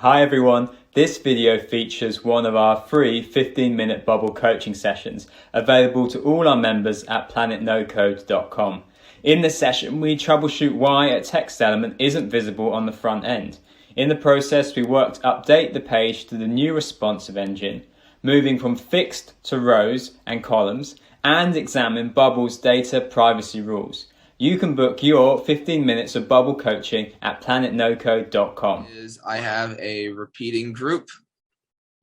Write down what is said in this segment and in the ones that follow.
Hi everyone, this video features one of our free 15-minute bubble coaching sessions available to all our members at planetnocode.com. In this session, we troubleshoot why a text element isn't visible on the front end. In the process, we work to update the page to the new responsive engine, moving from fixed to rows and columns, and examine Bubble's data privacy rules. You can book your 15 minutes of bubble coaching at planetnocode.com. I have a repeating group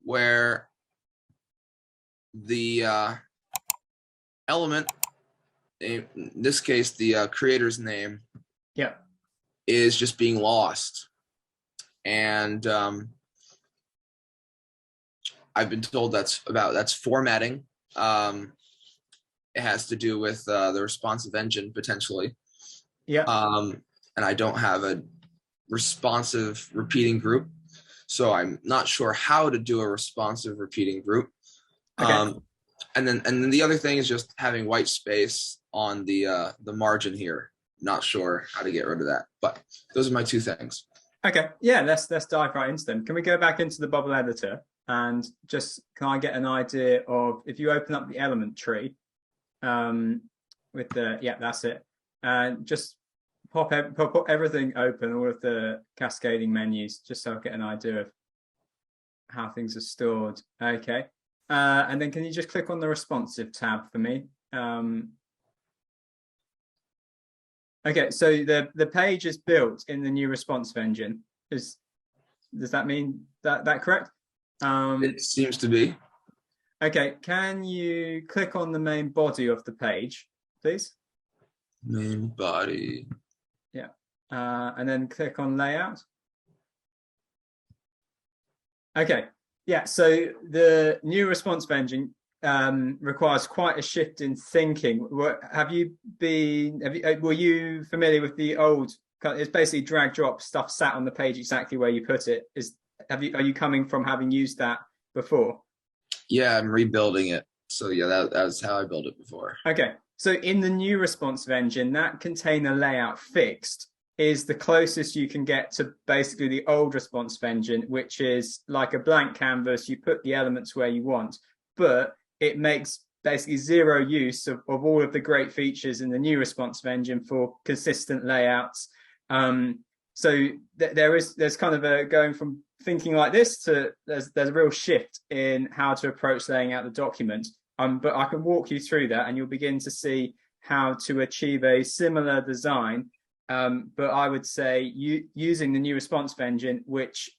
where the element, in this case, the creator's name, is just being lost. And I've been told that's formatting. It has to do with the responsive engine potentially. And I don't have a responsive repeating group, so I'm not sure how to do a responsive repeating group. And then the other thing is just having white space on the margin here. Not sure how to get rid of that, but those are my two things. Okay, yeah, let's dive right into them. Can we go back into the bubble editor and just can I get an idea of, if you open up the element tree with the, that's it, and just pop everything open, all of the cascading menus, just so I get an idea of how things are stored. Okay, and then can you just click on the responsive tab for me? Okay, so the page is built in the new responsive engine. Does that mean that correct? It seems to be. Okay, can you click on the main body of the page, please? Main body. Yeah, and then click on layout. Okay, yeah, so the new responsive engine requires quite a shift in thinking. Were you familiar with the old? It's basically drag drop stuff sat on the page exactly where you put it. Are you coming from having used that before? Yeah, I'm rebuilding it. So yeah, that's how I built it before. Okay, so in the new responsive engine, that container layout fixed is the closest you can get to basically the old responsive engine, which is like a blank canvas. You put the elements where you want, but it makes basically zero use of all of the great features in the new responsive engine for consistent layouts. So there's kind of a going from thinking like this to there's a real shift in how to approach laying out the document. But I can walk you through that and you'll begin to see how to achieve a similar design. But I would say using the new responsive engine, which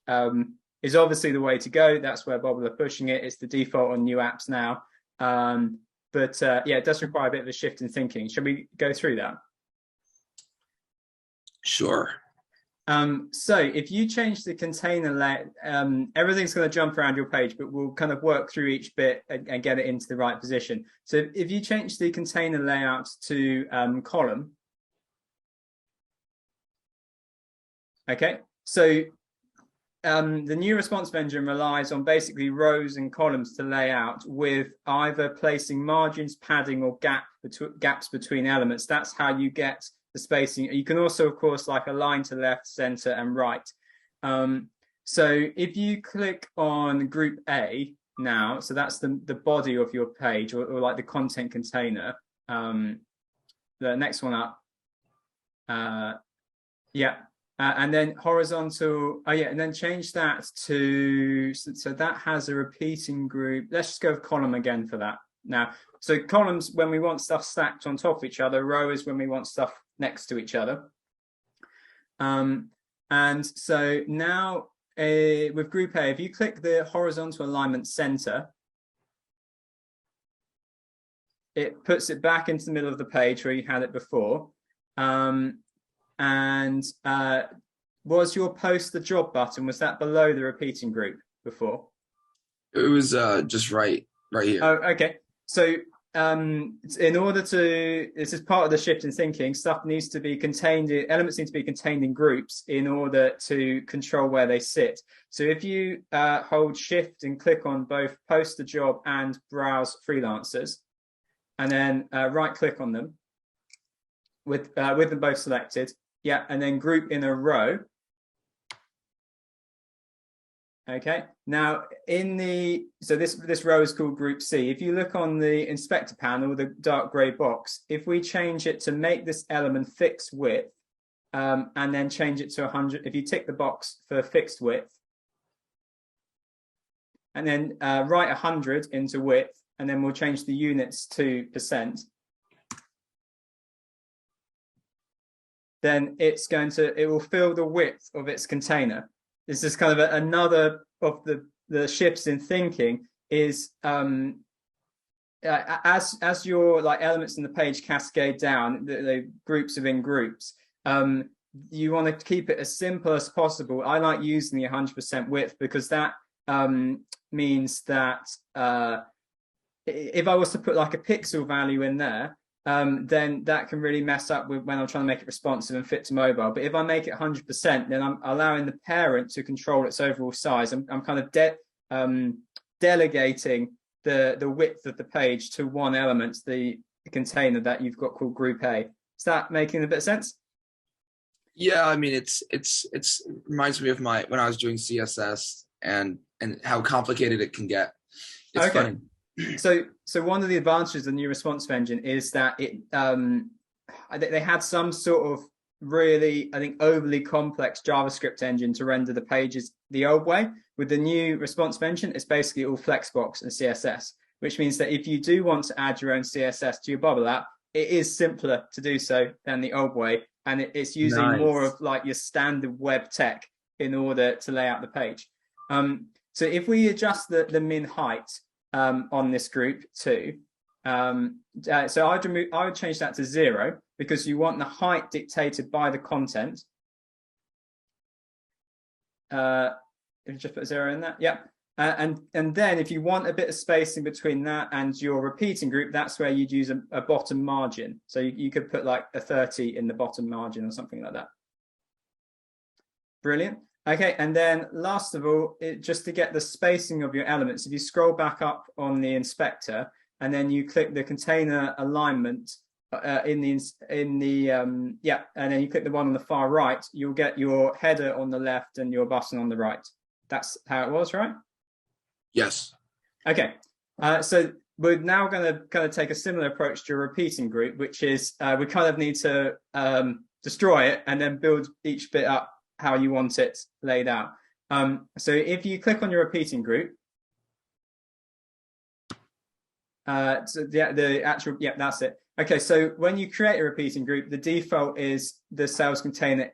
is obviously the way to go. That's where Bobble are pushing it. It's the default on new apps now. But it does require a bit of a shift in thinking. Shall we go through that? Sure. So if you change the container layout, everything's going to jump around your page, but we'll kind of work through each bit and get it into the right position. So if you change the container layout to column, okay, so the new responsive engine relies on basically rows and columns to lay out, with either placing margins, padding, or gaps between elements. That's how you get the spacing. You can also, of course, like align to left, center, and right. So if you click on group A now, so that's the body of your page, or like the content container. The next one up. And then horizontal, and then change that to, so that has a repeating group. Let's just go with column again for that. Now, so columns when we want stuff stacked on top of each other, row is when we want stuff next to each other. And so now with group A, if you click the horizontal alignment center, it puts it back into the middle of the page where you had it before. Was your post the job button, was that below the repeating group before? It was just right here. Oh, okay. So in order to, this is part of the shift in thinking, stuff needs to be contained, elements need to be contained in groups in order to control where they sit. So if you hold shift and click on both post the job and browse freelancers, and then right click on them with them both selected, and then group in a row, Okay, now so this row is called group C. If you look on the inspector panel, the dark gray box, if we change it to make this element fixed width, and then change it to 100, if you tick the box for fixed width, and then write 100 into width, and then we'll change the units to %, then it will fill the width of its container. This is kind of another of the shifts in thinking is as your elements in the page cascade down, the groups within groups, you want to keep it as simple as possible. I like using the 100% width because that means that if I was to put like a pixel value in there, then that can really mess up with when I'm trying to make it responsive and fit to mobile. But if I make it 100%, then I'm allowing the parent to control its overall size. I'm kind of delegating the width of the page to one element, the container that you've got called Group A. Is that making a bit of sense? Yeah, I mean, it reminds me of when I was doing CSS and how complicated it can get. It's okay. funny. So one of the advantages of the new responsive engine is that they had some sort of really, I think, overly complex JavaScript engine to render the pages the old way. With the new responsive engine, it's basically all Flexbox and CSS, which means that if you do want to add your own CSS to your bubble app, it is simpler to do so than the old way, and it's using more of like your standard web tech in order to lay out the page. So if we adjust the min height on this group too, so I would change that to 0 because you want the height dictated by the content. If you just put 0 in that, yeah. And then if you want a bit of spacing between that and your repeating group, that's where you'd use a bottom margin. So you could put like a 30 in the bottom margin or something like that. Brilliant. Okay, and then last of all, just to get the spacing of your elements, if you scroll back up on the inspector and then you click the container alignment and then you click the one on the far right, you'll get your header on the left and your button on the right. That's how it was, right? Yes. Okay, so we're now going to kind of take a similar approach to a repeating group, which is we kind of need to destroy it and then build each bit up how you want it laid out. So if you click on your repeating group, so that's it. Okay, so when you create a repeating group, the default is the sales container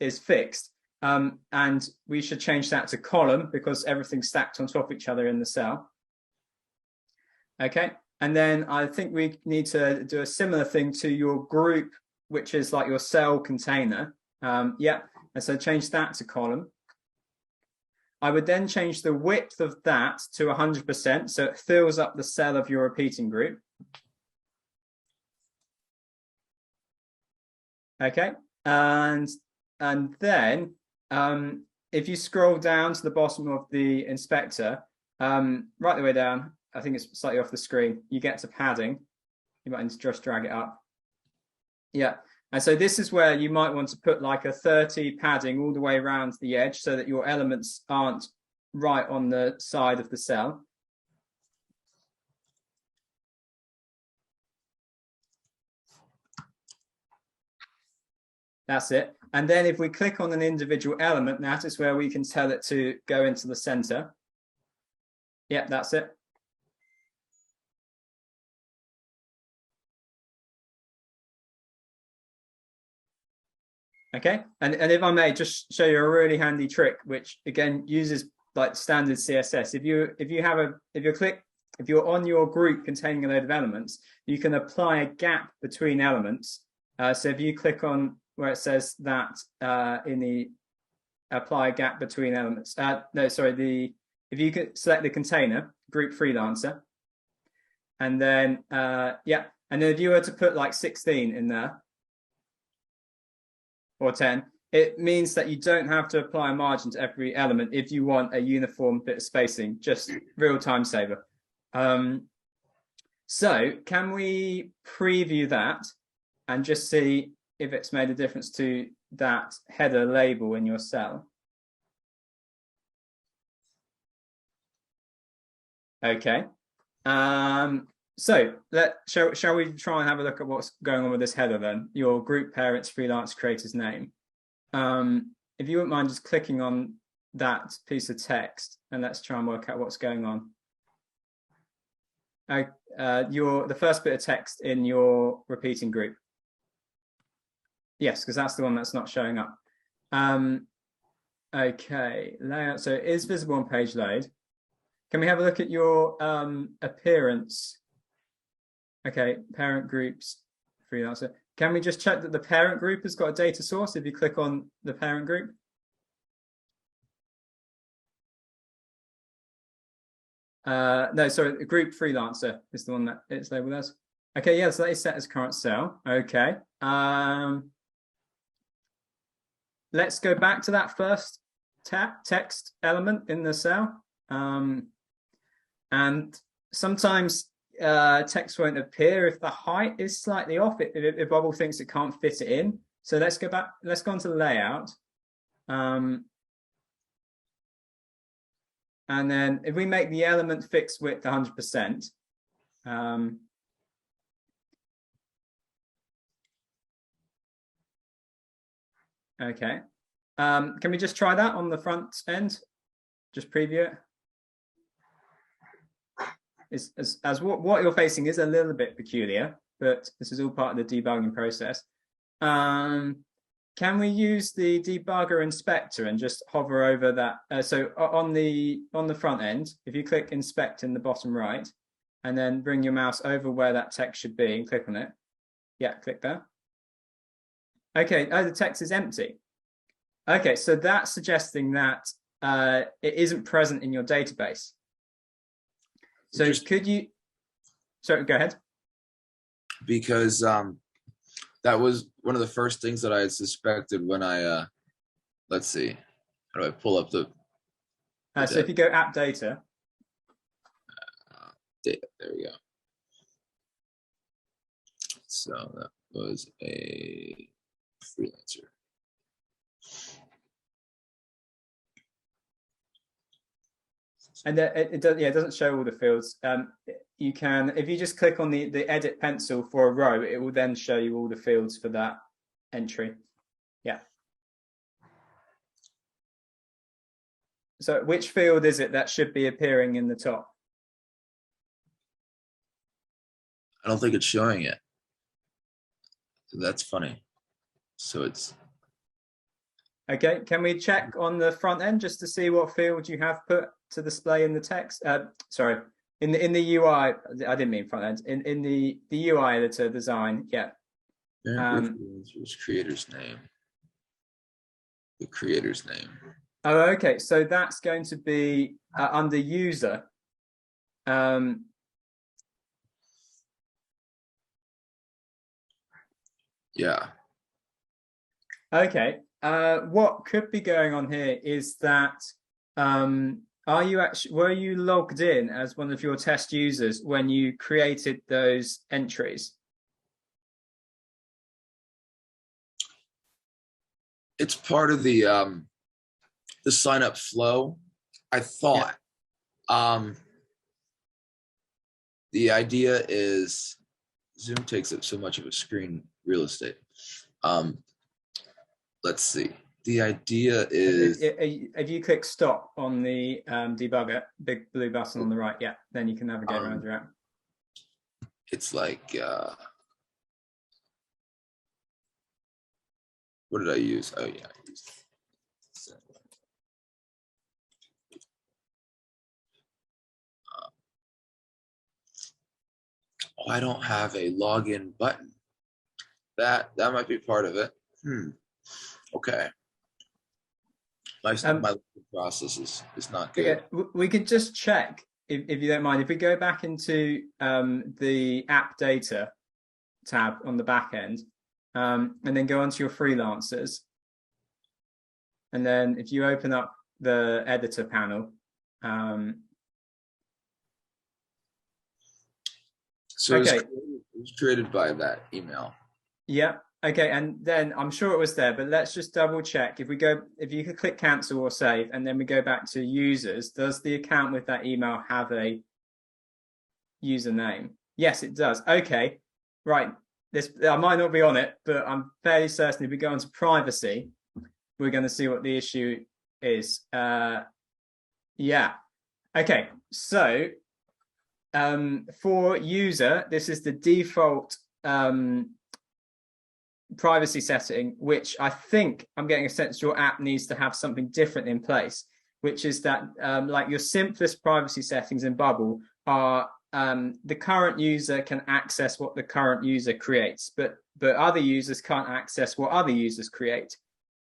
is fixed. And we should change that to column because everything's stacked on top of each other in the cell. Okay, and then I think we need to do a similar thing to your group, which is like your cell container. And so change that to column. I would then change the width of that to 100%, so it fills up the cell of your repeating group. Okay, and then if you scroll down to the bottom of the inspector, right the way down, I think it's slightly off the screen, you get to padding. You might need to just drag it up. Yeah. And so this is where you might want to put like a 30 padding all the way around the edge so that your elements aren't right on the side of the cell. That's it. And then if we click on an individual element, that is where we can tell it to go into the center. Yep, that's it. Okay, and if I may just show you a really handy trick, which again uses like standard CSS. If you're on your group containing a load of elements, you can apply a gap between elements. So if you click on where it says that in the apply a gap between elements, if you could select the container group freelancer, and then and then if you were to put like 16 in there, or 10, it means that you don't have to apply a margin to every element if you want a uniform bit of spacing, just real time saver. So can we preview that and just see if it's made a difference to that header label in your cell? Okay. So shall we try and have a look at what's going on with this header then? Your group parents freelance creator's name. If you wouldn't mind just clicking on that piece of text and let's try and work out what's going on. The first bit of text in your repeating group. Yes, because that's the one that's not showing up. Okay, layout. So it is visible on page load. Can we have a look at your appearance? Okay, parent groups, freelancer. Can we just check that the parent group has got a data source if you click on the parent group? No, sorry, the group freelancer is the one that it's labeled as. Okay, yeah, so that is set as current cell. Okay. Let's go back to that first text element in the cell. And sometimes text won't appear if the height is slightly off. If Bubble thinks it can't fit it in. So let's go back. Let's go on to layout. And then if we make the element fixed width 100%, okay. Can we just try that on the front end? Just preview it. As what you're facing is a little bit peculiar, but this is all part of the debugging process. Can we use the debugger inspector and just hover over that? So on the front end, if you click inspect in the bottom right, and then bring your mouse over where that text should be and click on it. Yeah, click there. Okay, oh, the text is empty. Okay, so that's suggesting that it isn't present in your database. So could you, sorry, go ahead. Because that was one of the first things that I had suspected when I, let's see, how do I pull up the so if you go app data. There we go. So that was a freelancer. And it doesn't show all the fields. You can, if you just click on the edit pencil for a row, it will then show you all the fields for that entry. Yeah. So which field is it that should be appearing in the top? I don't think it's showing it. That's funny. So it's. Okay, can we check on the front end just to see what field you have put to display in the text? Sorry, in the UI, I didn't mean front end. In the UI editor design, yeah. Which creator's name? The creator's name. Oh, okay. So that's going to be under user. Yeah. Okay. What could be going on here is that were you logged in as one of your test users when you created those entries? It's part of the sign up flow. I thought. Yeah. The idea is Zoom takes up so much of a screen real estate. Let's see. The idea is if you click stop on the debugger, big blue button on the right, yeah, then you can navigate around your app. It's like what did I use? Oh yeah, I used I don't have a login button. That might be part of it. Okay. My process is not good. Yeah, we could just check if you don't mind. If we go back into the app data tab on the back end, and then go onto your freelancers, and then if you open up the editor panel. So okay. It was created by that email. Yeah. Okay, and then I'm sure it was there, but let's just double check. If you could click cancel or save, and then we go back to users, does the account with that email have a username. Yes, it does. Okay, right. This I might not be on it, but I'm fairly certain if we go on to privacy, we're going to see what the issue is. Yeah. Okay. So for user, this is the default privacy setting, which I think I'm getting a sense your app needs to have something different in place, which is that like your simplest privacy settings in Bubble are the current user can access what the current user creates, but other users can't access what other users create.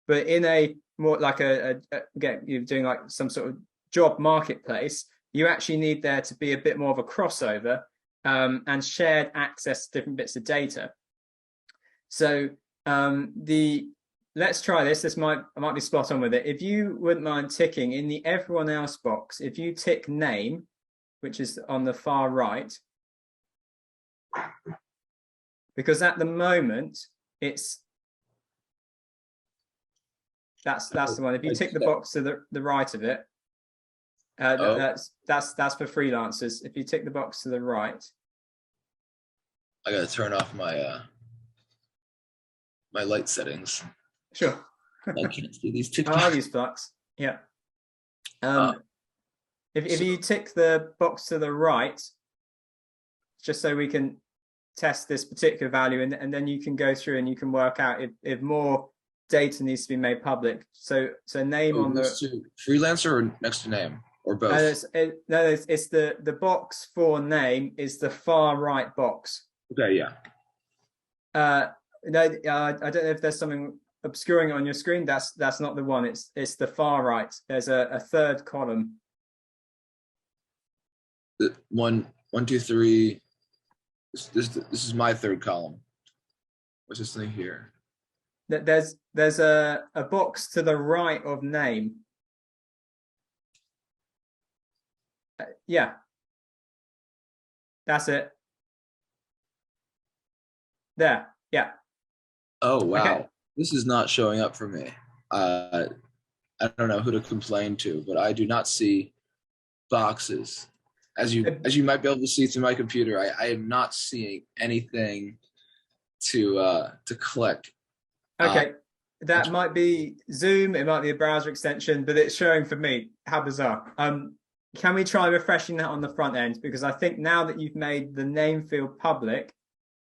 But in a more like again, you're doing like some sort of job marketplace, you actually need there to be a bit more of a crossover and shared access to different bits of data. So let's try this. I might be spot on with it. If you wouldn't mind ticking in the everyone else box, if you tick name, which is on the far right, because at the moment that's the one. If you tick the box to the right of it, that's for freelancers. If you tick the box to the right, I gotta turn off my my light settings. Sure. I can't see these TikToks. I'll use Flux. Yeah. If you tick the box to the right, just so we can test this particular value, and then you can go through and you can work out if more data needs to be made public. So name on the freelancer or next to name or both. No, it's the box for name is the far right box. Okay, yeah. No, I don't know if there's something obscuring it on your screen. That's not the one. It's the far right. There's a third column. One, two, three. This is my third column. What's this thing here? There's a box to the right of name. Yeah, that's it. There, yeah. Oh wow, okay. This is not showing up for me. I don't know who to complain to, but I do not see boxes. As you might be able to see through my computer, I am not seeing anything to click. Okay, that might be Zoom. It might be a browser extension, but it's showing for me. How bizarre. Can we try refreshing that on the front end? Because I think now that you've made the name field public,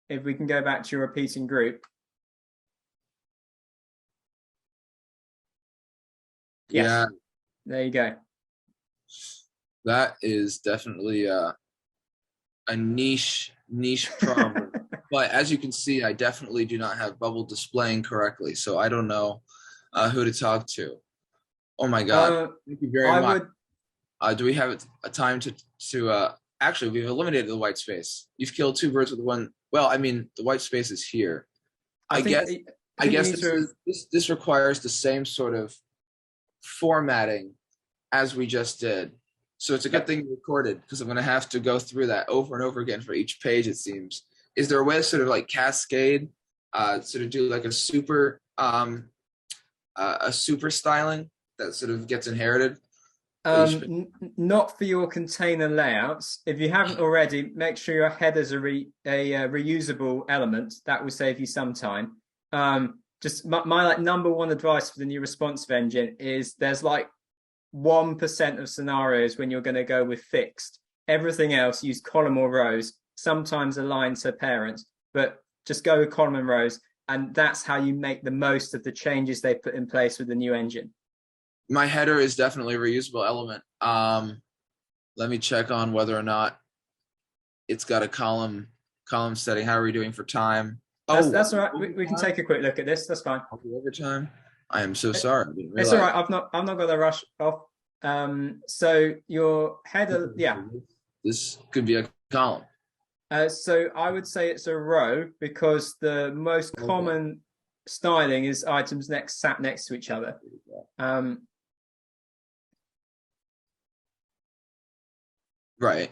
if we can go back to your repeating group. Yes. Yeah. There you go. That is definitely a niche problem. But as you can see, I definitely do not have Bubble displaying correctly, so I don't know who to talk to. Oh my God! Thank you very much. Do we have a time to actually, we've eliminated the white space. You've killed two birds with one. Well, I mean, the white space is here. I guess this requires the same sort of formatting as we just did. So it's a good thing you recorded, because I'm going to have to go through that over and over again for each page, it seems. Is there a way to sort of like cascade, sort of do like a super styling that sort of gets inherited? Not for your container layouts. If you haven't already, make sure your headers are a reusable element. That will save you some time. Just my like number one advice for the new responsive engine is there's like 1% of scenarios when you're going to go with fixed. Everything else, use column or rows, sometimes align to parent, but just go with column and rows, and that's how you make the most of the changes they put in place with the new engine. My header is definitely a reusable element. Let me check on whether or not it's got a column setting. How are we doing for time? That's all right. We can take a quick look at this. That's fine. Overtime. I am so sorry. I didn't realize. It's all right. I've not got the rush off. So your header, yeah. This could be a column. So I would say it's a row, because the most common styling is items sat next to each other. Right.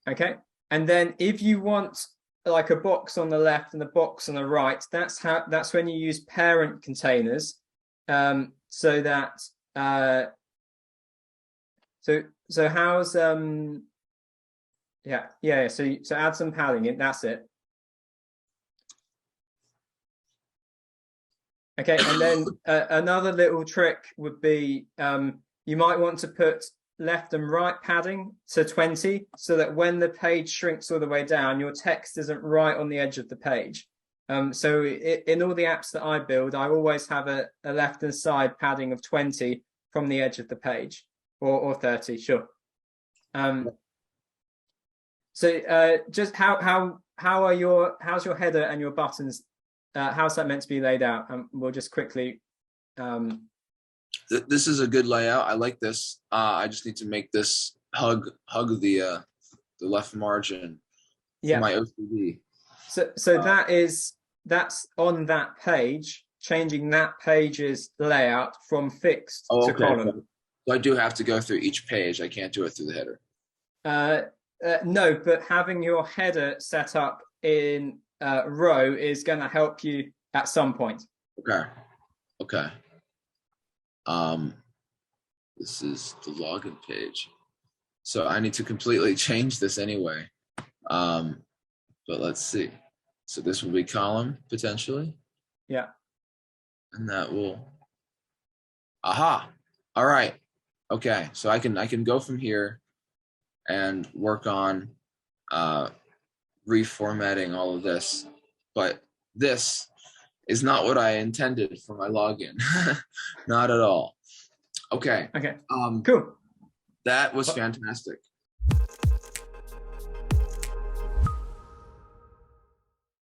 Okay. And then if you want like a box on the left and a box on the right, that's when you use parent containers. So that so how's Yeah. So add some padding in. That's it. Okay, and then another little trick would be you might want to put left and right padding to 20 so that when the page shrinks all the way down, your text isn't right on the edge of the page. So in all the apps that I build, I always have a left and side padding of 20 from the edge of the page, or 30, sure. So just how's your header and your buttons? How's that meant to be laid out? We'll just quickly. This is a good layout. I like this. I just need to make this hug the left margin for my OCD. So that's on that page. Changing that page's layout from fixed to column. So I do have to go through each page. I can't do it through the header. No, but having your header set up in row is going to help you at some point. Okay. This is the login page, so I need to completely change this anyway. But let's see. So this will be column potentially. Yeah. And that will. Aha. All right. Okay. So I can go from here and work on reformatting all of this, but this is not what I intended for my login. Not at all. Okay. Cool. That was fantastic.